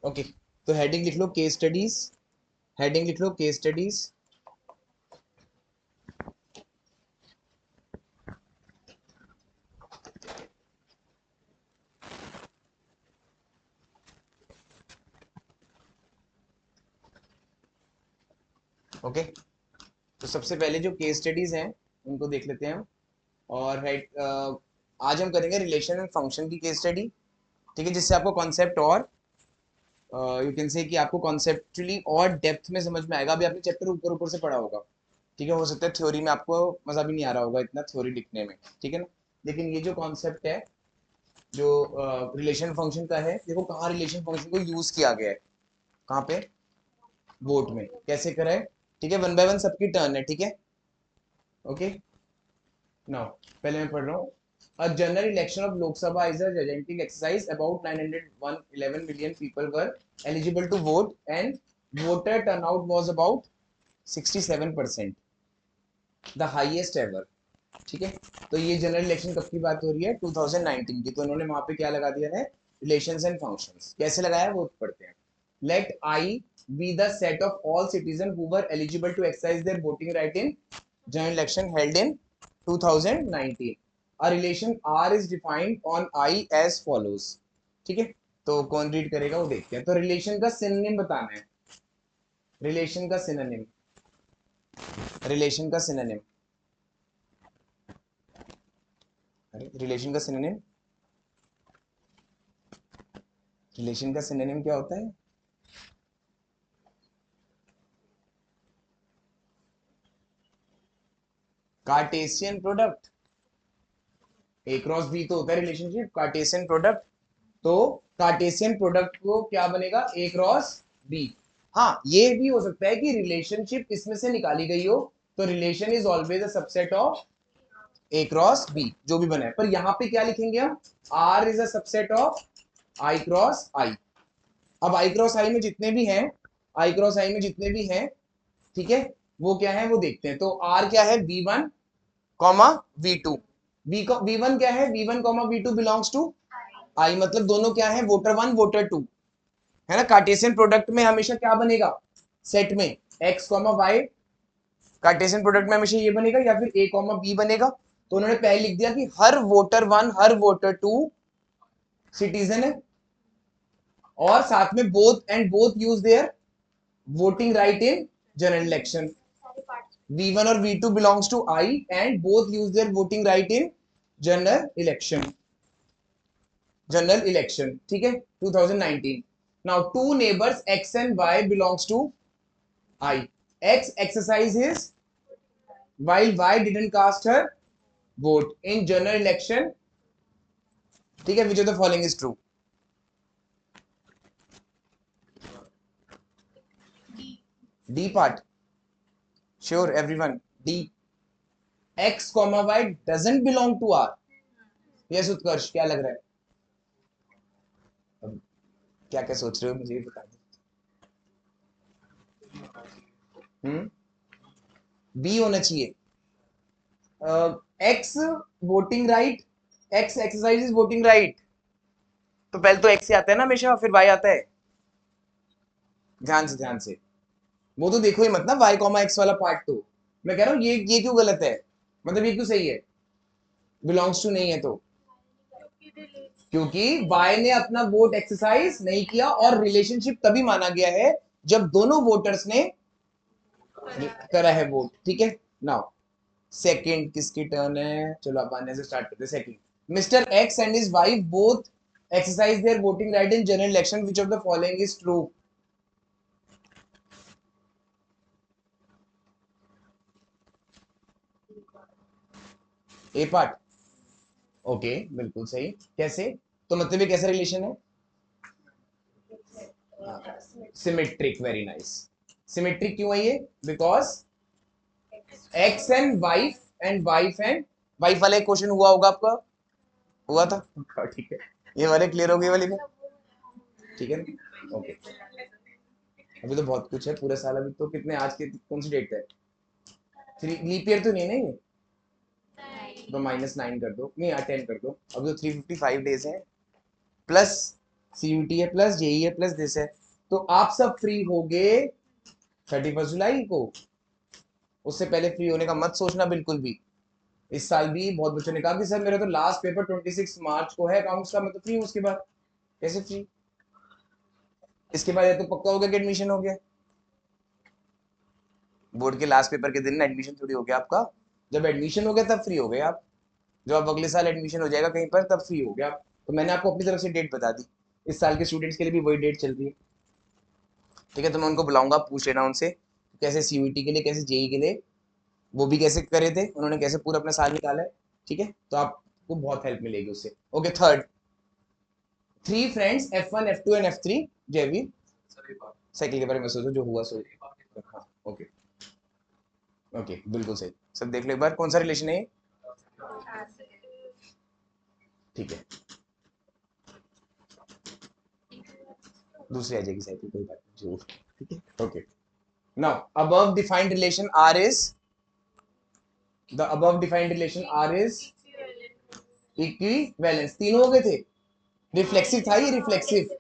Okay, तो heading लिख लो case studies, heading लिख लो केस स्टडीज। ओके, तो सबसे पहले जो केस स्टडीज हैं उनको देख लेते हैं हम। और आज हम करेंगे रिलेशन एंड फंक्शन की केस स्टडी। ठीक है, जिससे आपको कॉन्सेप्ट और यू कैन से कि आपको कॉन्सेप्चुअली और डेप्थ में समझ में आएगा। अभी आपने चैप्टर ऊपर ऊपर से पढ़ा होगा, ठीक है, हो सकता है थ्योरी में आपको मजा भी नहीं आ रहा होगा इतना थ्योरी लिखने में, ठीक है ना। लेकिन ये जो कॉन्सेप्ट है जो रिलेशन फंक्शन का है, देखो कहाँ रिलेशन फंक्शन को यूज किया गया है, कहाँ पे, वोट में कैसे करा है। ठीक है, वन बाय वन सबकी टर्न है, ठीक है। ओके, नाउ पहले मैं पढ़ रहा हूँ। A general election of Lok Sabha is a gigantic exercise. About 911 million people were eligible to vote, and voter turnout was about 67%, the highest ever. ठीक है, तो ये जनरल इलेक्शन कब की बात हो रही है, 2019 की। तो उन्होंने वहां पे क्या लगा दिया है, रिलेशंस एंड फंक्शंस। कैसे लगाया वो पढ़ते हैं। Let I be the set of all citizen who were eligible to exercise their voting right in general election held in 2019। A relation R is defined on I as follows। ठीक है, तो कौन read करेगा वो देखते हैं। तो relation का सिनोनिम बताना है, रिलेशन का सिनोनिम, रिलेशन का सिनोनिम, रिलेशन का सिनोनिम, रिलेशन का सिनोनिम क्या होता है। कार्टेशियन प्रोडक्ट, ए क्रॉस बी तो होता है रिलेशनशिप, कार्टेशियन प्रोडक्ट। तो कार्टेशियन प्रोडक्ट को क्या बनेगा, ए क्रॉस बी। हाँ, ये भी हो सकता है कि रिलेशनशिप इसमें से निकाली गई हो, तो relation is always a subset of A cross B, जो भी बना है। पर यहाँ पे क्या लिखेंगे हम, R is a subset of I cross I. अब आई क्रॉस आई में जितने भी हैं, आई क्रॉस आई में जितने भी हैं, ठीक है, वो क्या है वो देखते हैं। तो आर क्या है, V1 कॉमा V2। V1 क्या है, V1 comma V2 belongs to आई, मतलब दोनों क्या है, वोटर वन वोटर टू, है ना। कार्टेशियन प्रोडक्ट में हमेशा क्या बनेगा, सेट में X comma Y, Cartesian product में हमेशा ये बनेगा या फिर ए कॉमा बी बनेगा। तो उन्होंने पहले लिख दिया कि हर वोटर वन हर वोटर टू सिटीजन है, और साथ में both and both use their voting right in general election. V1 और V2 belongs to I and both use their voting right in general election, general election, ठीक है, 2019। Now two neighbours X and Y belongs to I। X exercised his while Y didn't cast her vote in general election, ठीक है, which of the following is true। D part, sure everyone, D। X comma Y doesn't belong to R। yes उत्कर्ष, क्या लग रहा है, अब क्या क्या सोच रहे हो मुझे बता दो। बी होना चाहिए। X voting right, x exercise voting right, तो पहले तो एक्स ही आता है ना हमेशा, फिर वाई आता है। ध्यान से ध्यान से, वो तो देखो ही मत ना, वाई कॉमा एक्स वाला पार्ट। तो मैं कह रहा हूँ ये क्यों गलत है, मतलब ये क्यों सही है, बिलोंग्स टू नहीं है तो, क्योंकि वाई ने अपना वोट एक्सरसाइज नहीं किया, और रिलेशनशिप तभी माना गया है जब दोनों वोटर्स ने करा है वोट, ठीक है। नाउ सेकंड किसकी टर्न है, चलो अब आने से स्टार्ट करते हैं। Second, mister x and his wife both exercise their voting right in general election, which of the following is true। A part, okay बिल्कुल सही। कैसे, तो मतलब ये कैसा रिलेशन है, सिमेट्रिक, वेरी नाइस। सिमेट्रिक क्यों है ये, बिकॉज एक्स एंड वाइफ वाला एक क्वेश्चन हुआ होगा आपका, हुआ था, ठीक है, ये वाले क्लियर हो गई वाली में, ठीक है ना, ओके। अभी तो बहुत कुछ है पूरे साल, अभी तो कितने, आज की कौन सी डेट है, थ्री, लीप ईयर तो नहीं है ना ये, तो -9 कर दो, नहीं 10 कर दो। अभी तो 355 डेज हैं, प्लस CUT है प्लस JEE है प्लस दिस है। तो आप सब फ्री होगे 31 जुलाई को। उससे पहले फ्री होने का मत सोचना बिल्कुल भी। इस साल भी बहुत बच्चों ने कहा कि सर मेरा तो लास्ट पेपर 26 मार्च को है अकाउंट्स का, मैं तो फ्री हूँ उसके बाद। कैसे फ्री? इसके बाद ये तो पक्का हो गया कि एडमिशन हो गया। बोर्ड के लास्ट पेपर के दिन एडमिशन थोड़ी हो गया आपका। जब एडमिशन हो गया तब फ्री हो गए आप। जब आप अगले साल एडमिशन हो जाएगा कहीं पर तब फ्री हो गया आप। तो मैंने आपको अपनी तरफ से डेट बता दी। इस साल के स्टूडेंट्स के लिए भी वही डेट चल रही है। ठीक है, तो मैं उनको बुलाऊंगा, पूछ लेना उनसे कैसे CUT के लिए, कैसे JEE के लिए वो भी कैसे करे थे, उन्होंने कैसे पूरा अपना साल निकाला है। ठीक है, तो आपको बहुत हेल्प मिलेगी उससे। Okay, third, 3 friends F1 F2 and F3। Jaiveer, cycle के बारे में सोचो जो हुआ सो। हाँ, ओके ओके, बिल्कुल सही। सब देख लो एक बार, कौन सा रिलेशन है ये? ठीक है, दूसरी आ जाएगी साइकिल, कोई बात नहीं, जरूर। ठीक है, okay. Now above defined relation R is the above defined relation R is equivalence. तीनों हो गए थे। रिफ्लेक्सिव था ये, रिफ्लेक्सिव।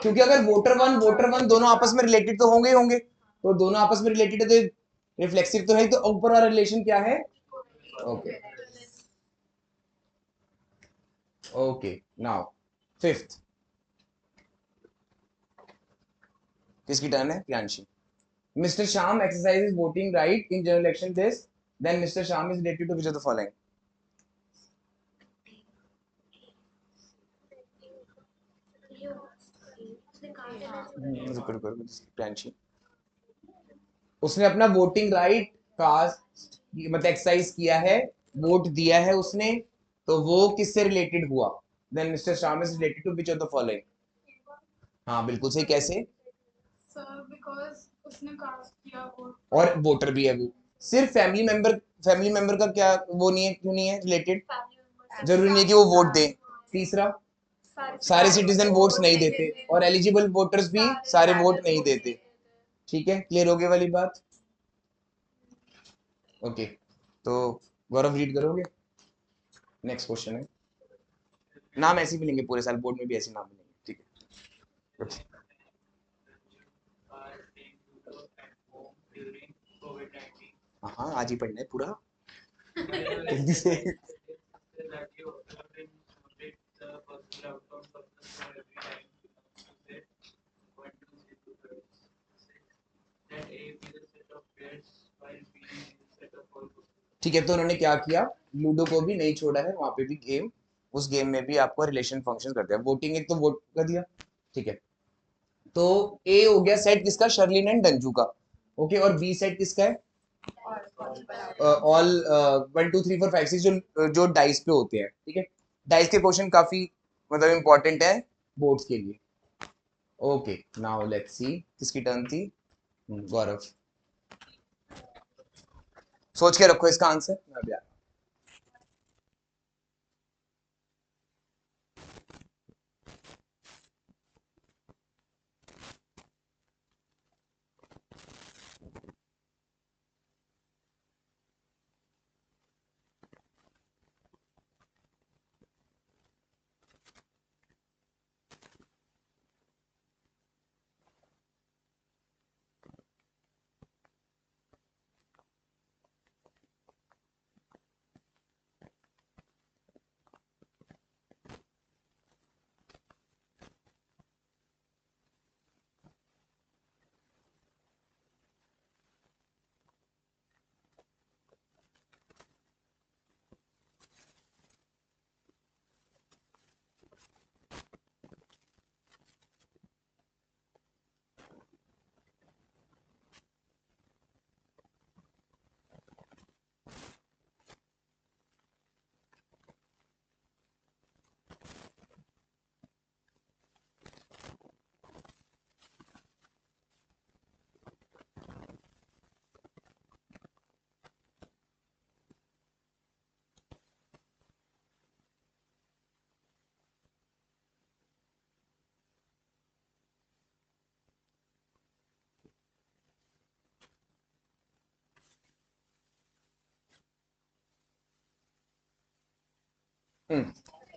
क्योंकि अगर वोटर वन दोनों आपस में रिलेटेड तो होंगे ही होंगे, तो दोनों आपस में रिलेटेड है तो रिफ्लेक्सिव तो है। तो ऊपर वाला रिलेशन क्या है? Okay okay. नाउ फिफ्थ, किसकी टर्न है? Priyanshi. Mister Shyam exercise voting right in general election this, then mister Shyam is related to which of the following? Priyanshi, उसने अपना वोटिंग राइट कास्ट मतलब एक्सरसाइज किया है, वोट दिया है उसने, तो वो किससे रिलेटेड हुआ? Then mister Shyam is related to which of the following? हाँ बिल्कुल सही। कैसे? सर बिकॉज उसने कास्ट किया वोट, और वोटर भी है वो। सिर्फ फैमिली मेंबर का क्या वो नहीं है? क्यों नहीं है रिलेटेड? जरूरी नहीं है कि वो वोट दे। तीसरा, सारे सिटीजन वोट्स नहीं देते, और एलिजिबल वोटर्स भी सारे वोट नहीं देते। ठीक है, क्लियर हो गई वाली बात? ओके, तो गौरव रीड करोगे? नेक्स्ट क्वेश्चन है। नाम ऐसे ही मिलेंगे पूरे साल, बोर्ड में भी ऐसे नाम मिलेंगे। ठीक है, okay. हाँ आज ही पढ़ना है पूरा, जल्दी से। ठीक है, तो उन्होंने क्या किया, लूडो को भी नहीं छोड़ा है, वहां पे भी गेम, उस गेम में भी आपको रिलेशन फंक्शन करते हैं। वोटिंग एक तो वोट कर दिया। ठीक है, तो ए हो गया सेट किसका? शर्लिन एंड डंजू का। ओके, और बी सेट किसका है? ऑल 1 2 3 4 5 6 जो जो डाइस पे होते हैं। ठीक है, डाइस के क्वेश्चन काफी मतलब इंपॉर्टेंट है बोर्ड्स के लिए। ओके, नाउ लेट्स सी किसकी टर्न थी? गौरव, सोच के रखो इसका आंसर, मैं अभी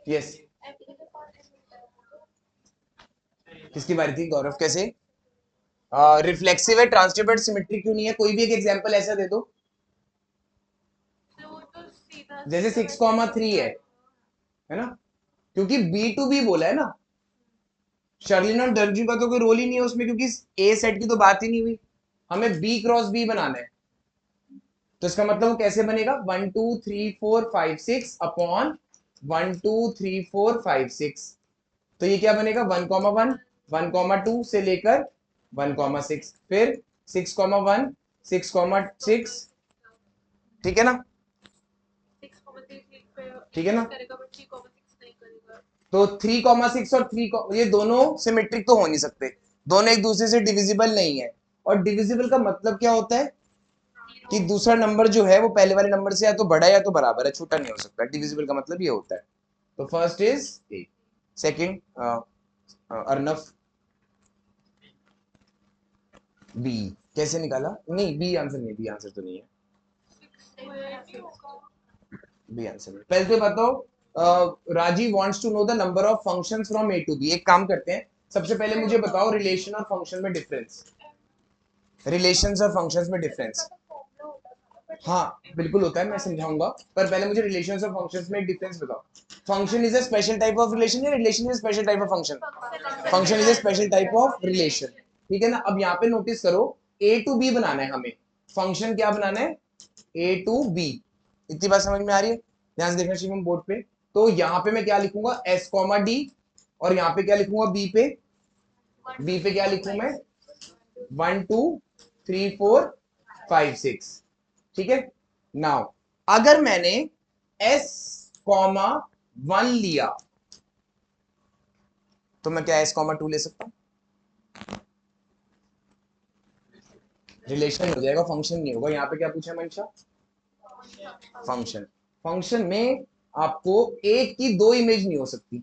यस। किसकी बारी थी गौरव? कैसे रिफ्लेक्सिव है, ट्रांसटिव बट सिमेट्रिक क्यों नहीं है? कोई भी एक एग्जांपल ऐसा दे दो। जैसे 6,3 है ना, क्योंकि बी टू बी बोला है ना। शर्लिन और दर्जी का तो कोई रोल ही नहीं है उसमें, क्योंकि ए सेट की तो बात ही नहीं हुई। हमें बी क्रॉस बी बनाना है, तो इसका मतलब वो कैसे बनेगा? 1 2 3 4 5 6 अपॉन 1 2 3 4 5 6। तो ये क्या बनेगा? 1,1 1,2 से लेकर 1,6, फिर 6,1 6,6। ठीक है ना? ठीक है ना? तो 3,6 और 3, ये दोनों सिमेट्रिक तो हो नहीं सकते, दोनों एक दूसरे से डिविजिबल नहीं है। और डिविजिबल का मतलब क्या होता है? कि दूसरा नंबर जो है वो पहले वाले नंबर से या तो बड़ा है या तो बराबर है, छोटा नहीं हो सकता। डिविजिबल का मतलब ये होता है। तो first is A, second Arnav B. कैसे निकाला? नहीं, बी आंसर नहीं, बी आंसर तो नहीं है, बी आंसर नहीं। पहले तो बताओ, Rajiv wants to know the number of functions from A to B. एक काम करते हैं, सबसे पहले मुझे बताओ रिलेशन और फंक्शन में डिफरेंस। रिलेशंस और फंक्शंस में डिफरेंस। हाँ बिल्कुल होता है, मैं समझाऊंगा, पर पहले मुझे रिलेशंस और फंक्शंस में एक डिफरेंस बताओ। Function is a special type of relation या relation is a special type of function? Function is a special type of relation. ठीक है ना? अब यहाँ पे नोटिस करो, ए टू बी बनाना है हमें, फंक्शन क्या बनाना है? ए टू बी। इतनी बात समझ में आ रही है? ध्यान से देखना शिवम बोर्ड पे। तो यहाँ पे मैं क्या लिखूंगा? एस कॉमा डी, और यहाँ पे क्या लिखूंगा? बी पे। बी पे क्या लिखूं मैं? 1 2 3 4 5 6। ठीक है। नाउ अगर मैंने एस कॉमा 1 लिया, तो मैं क्या एस कॉमा 2 ले सकता हूं? रिलेशन हो जाएगा, फंक्शन नहीं होगा। यहाँ पे क्या पूछा मनीषा? फंक्शन। फंक्शन में आपको एक की दो इमेज नहीं हो सकती।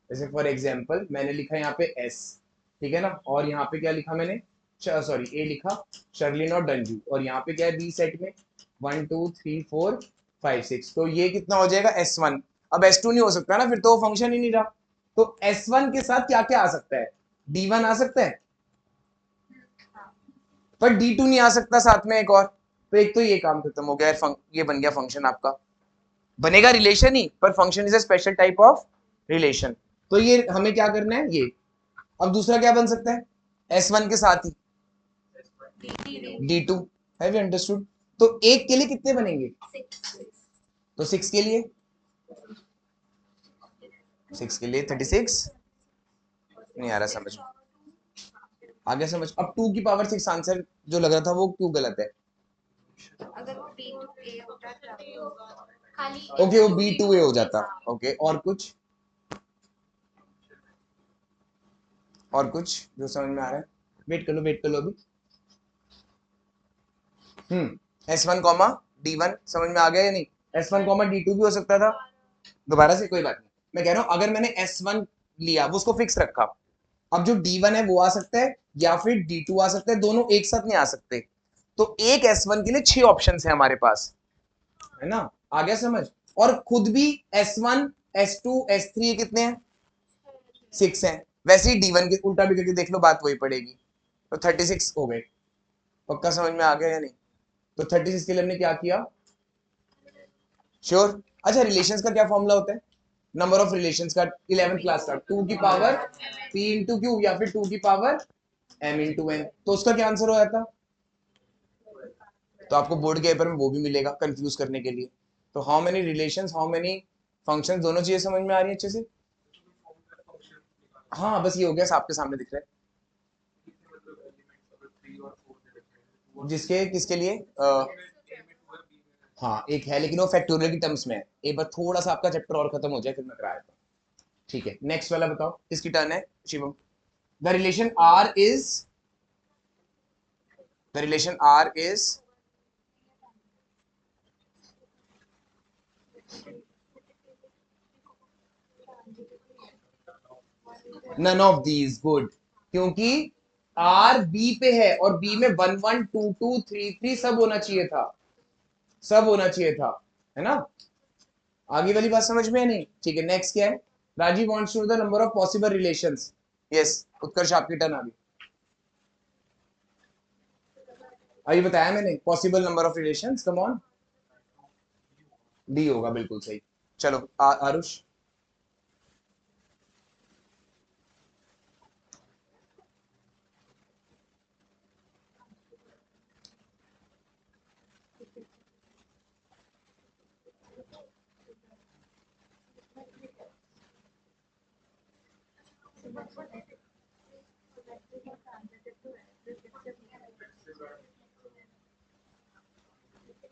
जैसे फॉर एग्जांपल मैंने लिखा यहाँ पे एस, ठीक है ना, और यहाँ पे क्या लिखा मैंने? सॉरी ए लिखा, शर्लिन और डंजू, और यहाँ पे क्या है? बी सेट में 1 2 3 4 5 6। तो ये कितना हो जाएगा? S1। अब S2 नहीं हो सकता ना, फिर तो वो फंक्शन ही नहीं रहा। तो S1 के साथ क्या क्या आ सकता है? D1 आ सकता है, पर D2 नहीं आ सकता साथ में एक और। तो एक तो ये काम खत्म हो गया, ये बन गया फंक्शन आपका। बनेगा रिलेशन ही, पर function is a special type of relation. तो ये हमें क्या करना है? ये। अब दूसरा क्या बन सकता है? S1 के साथ ही D2। Have you understood? तो एक के लिए कितने बनेंगे? तो 6 के लिए, 6 के लिए 36। नहीं आ रहा समझ में? आगे समझ। अब 2 की पावर 6 आंसर जो लग रहा था वो क्यों गलत है? ओके, वो B2A हो जाता। ओके, और कुछ? और कुछ जो समझ में आ रहा है? वेट कर लो, वेट कर लो अभी। S1 कॉमा D1 समझ में आ गया या नहीं? S1 कॉमा D2 भी हो सकता था। दोबारा से, कोई बात नहीं। मैं कह रहा हूं अगर मैंने S1 लिया, वो उसको फिक्स रखा, अब जो D1 है वो आ सकता है या फिर D2 आ सकता है, दोनों एक साथ नहीं आ सकते। तो एक S1 के लिए 6 ऑप्शन है हमारे पास, है ना? आ गया समझ? और खुद भी S1 S2 S3 ये कितने हैं? 6 हैं। वैसे ही D1 के उल्टा भी करके देख लो, बात वही पड़ेगी। तो 36 हो गए। पक्का समझ में आ गया या नहीं? तो 36 के लिए हमने क्या किया? श्योर? अच्छा, रिलेशंस का क्या फॉर्मूला होता है? नंबर ऑफ रिलेशंस का 11th क्लास का 2 की पावर p इंटू क्यू या फिर 2 की पावर m इंटू n। तो उसका क्या आंसर हो जाता? तो आपको बोर्ड के पेपर में वो भी मिलेगा कंफ्यूज करने के लिए। तो how many relations, how many functions, दोनों चीजें समझ में आ रही है अच्छे से? हाँ बस ये हो गया, आपके सामने दिख रहा है। जिसके किसके लिए? हाँ एक है, लेकिन वो फैक्टोरियल की टर्म्स में है। एक बार थोड़ा सा आपका चैप्टर और खत्म हो जाए फिर मैं करा देता हूँ। ठीक है, नेक्स्ट वाला बताओ, किसकी टर्न है? Shivam. The relation R is, the relation R is none of these. Good, क्योंकि आर बी पे है और बी में 1 1 2 2 3 3 सब होना चाहिए था, सब होना चाहिए था, है ना? आगे वाली बात समझ में है नहीं? ठीक है, नेक्स्ट क्या है? Rajeev wants to know the number of possible relations. Yes, Utkarsh आपकी टर्न अभी। अभी बताया मैंने possible number of relations, come on. D होगा, बिल्कुल सही। चलो Aarush.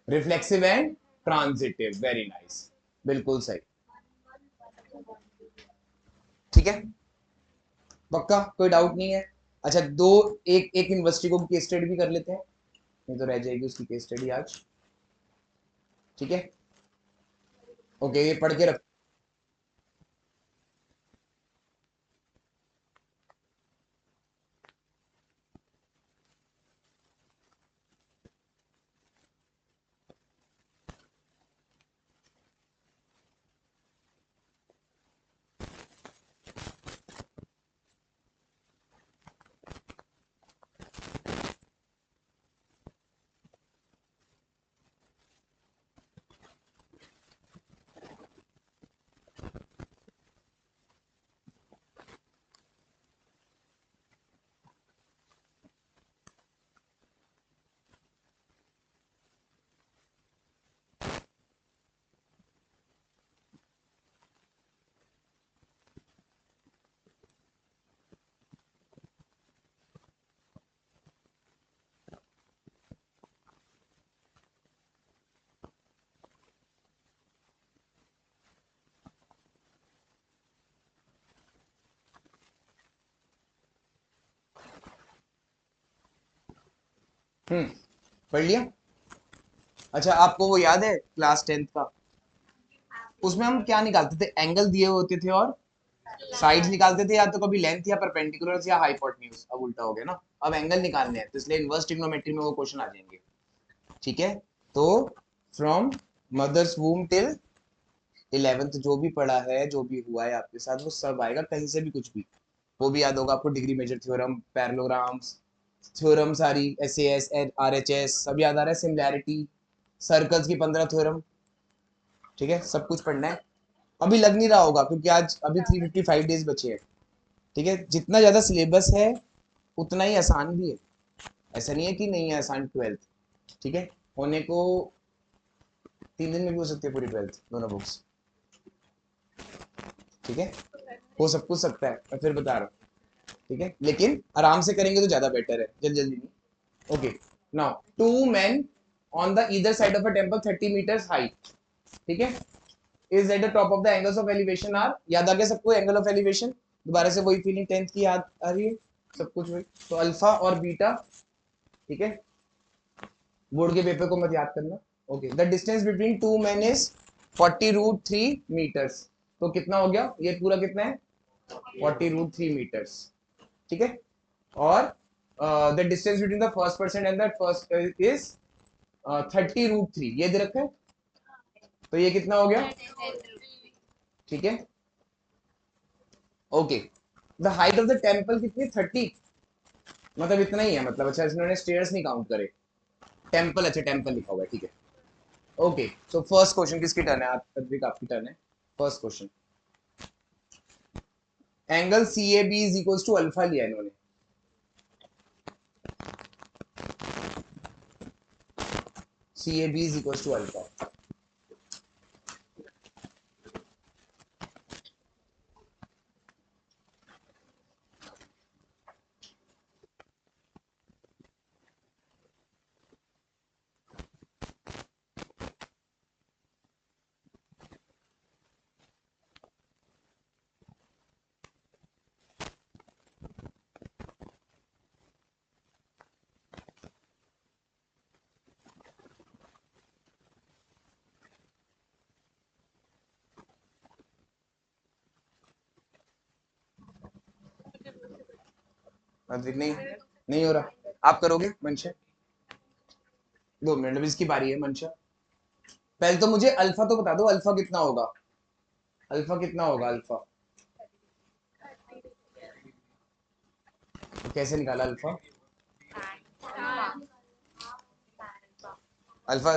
Reflexive and transitive, very nice, बिल्कुल सही। ठीक है, पक्का कोई डाउट नहीं है। अच्छा, दो, एक एक इन्वेस्टिगो की केस स्टडी भी कर लेते हैं, नहीं तो रह जाएगी उसकी केस स्टडी आज। ठीक है, ओके, ये पढ़ के रख। पढ़ लिया। अच्छा, आपको वो याद है क्लास 10th का, उसमें हम क्या निकालते थे? एंगल दिए होते थे और साइड्स निकालते थे, या तो कभी लेंथ या परपेंडिकुलर या हाइपोटेन्यूज। अब उल्टा हो गया ना, अब एंगल निकालने हैं, तो इसलिए इनवर्स ट्रिग्नोमेट्री में वो क्वेश्चन आ जाएंगे। ठीक है, तो फ्रॉम मदर्स वूम टिल 11th जो भी पढ़ा है, जो भी हुआ है आपके साथ, वो सब आएगा, कहीं से भी कुछ भी। वो भी याद होगा आपको, degree measure theorem, parallelograms theorem, सारी S S R H S सब याद आ रहा है, सिमिलैरिटी, सर्कल्स की 15 थ्योरम। ठीक है, सब कुछ पढ़ना है। अभी लग नहीं रहा होगा क्योंकि आज अभी 355 डेज बचे हैं। ठीक है, जितना ज्यादा सिलेबस है उतना ही आसान भी है, ऐसा नहीं है कि नहीं है आसान 12th। ठीक है, होने को 3 दिन में भी हो सकती है पूरी 12th दोनों बुक्स। ठीक है, हो सब कुछ सकता है, मैं फिर बता रहा हूँ। ठीक है, लेकिन आराम से करेंगे तो ज्यादा बेटर है, जल्दी जल्दी नहीं। Okay, now two man on the either side of a temple 30 metres height. ठीक है, is at the top of the angles of elevation are. याद आ गया सबको एंगल ऑफ एलिवेशन? दोबारा से वही फीलिंग 10th की याद आ रही है? सब कुछ वही, तो अल्फा और बीटा। ठीक है, बोर्ड के पेपर को मत याद करना। Okay, the distance between two man is 40√3 metres. तो कितना हो गया ये पूरा, कितना है? 40√3 मीटर्स। ठीक है, और the distance between the first person and the first is 30√3, ये दे रखा है। तो ये कितना हो गया? ठीक है, okay. The height of the temple कितनी? 30, मतलब इतना ही है, मतलब अच्छा इन्होंने स्टेयर्स नहीं काउंट करे। टेम्पल, अच्छा टेम्पल लिखा हुआ है, ठीक है। ओके, सो फर्स्ट क्वेश्चन किसकी टर्न है? अद्विक आपकी टर्न है। First question, angle C A B is equal to alpha लिया इन्होंने। C A B is equal to alpha. Advik नहीं, नहीं हो रहा, आप करोगे मंशा? 2 मिनट, इसकी बारी है मंशा। पहले तो मुझे अल्फा तो बता दो, अल्फा कितना होगा? अल्फा कितना होगा अल्फा? तो कैसे निकाला अल्फा? अल्फा,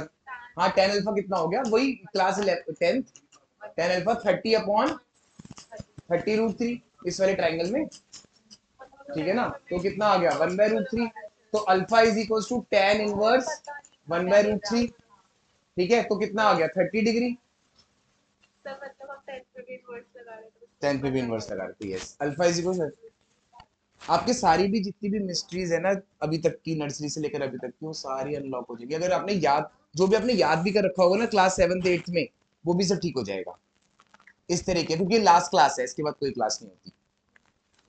हाँ टेन अल्फा कितना हो गया, वही क्लास 10th, टेन अल्फा 30/30 √3 इस वाले ट्राइंगल में, ठीक है ना। तो कितना आ गया 1/√3। तो alpha is equal to tan inverse 1/√3, ठीक है। तो कितना आ गया 30 डिग्री। 10 पे भी इनवर्स लगा रहे थे, यस। अल्फा इज इक्वल, आपके सारी भी जितनी भी मिस्ट्रीज है ना अभी तक की, नर्सरी से लेकर अभी तक की, वो सारी अनलॉक हो जाएगी अगर आपने याद, जो भी आपने याद भी कर रखा होगा ना क्लास 7th 8th में, वो भी सब ठीक हो जाएगा इस तरीके, क्योंकि लास्ट क्लास है, इसके बाद कोई क्लास नहीं होती,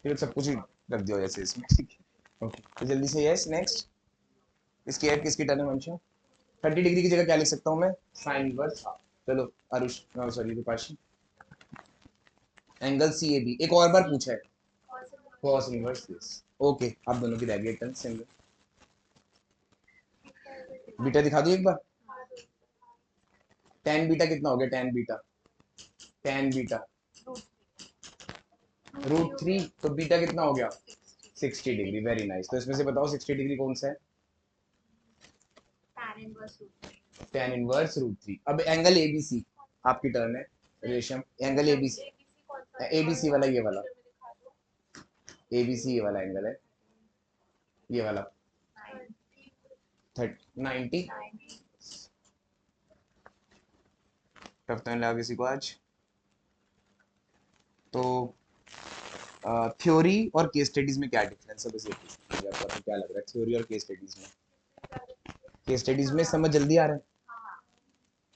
फिर सब कुछ ही रख दिया जैसे इसमें, ठीक है। ओके तो जल्दी से यस नेक्स्ट। इसकी एड किसकी टर्न है वंशा? 30 डिग्री की जगह क्या लिख सकता हूँ मैं? Sine inverse. चलो Aarush, sorry Rupashi, angle C A B एक और बार पूछा है, कॉस इनवर्स दिस। ओके आप दोनों की रह गई टर्न सिंगल। बीटा दिखा दो एक बार। टेन बीटा कितना हो गया? टेन बीटा, टेन बीटा √3, तो बीटा कितना हो गया? 60 डिग्री। Very nice. तो इसमें से बताओ 60 डिग्री कौन सा है? Tan inverse √3। अब एंगल एबीसी आपकी टर्न है रेशम। एंगल एबीसी, एबीसी वाला, ये वाला एबीसी, ये वाला एंगल है, ये वाला 90। टफ तो लगा किसी को आज। तो थ्योरी और केस स्टडीज में क्या डिफरेंस है, बस ये पूछना है आपको, क्या लग रहा है थ्योरी और केस स्टडीज में? केस स्टडीज में समझ जल्दी आ रहा है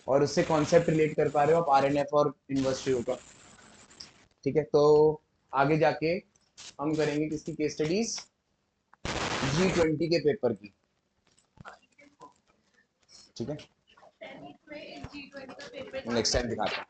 और उससे कॉन्सेप्ट रिलेट कर पा रहे हो आप आरएनएफ और यूनिवर्सिटी का, ठीक है। तो आगे जाके हम करेंगे किसकी केस स्टडीज? G20 के पेपर की, ठीक है। नेक्स्ट टाइम दिखाते हैं।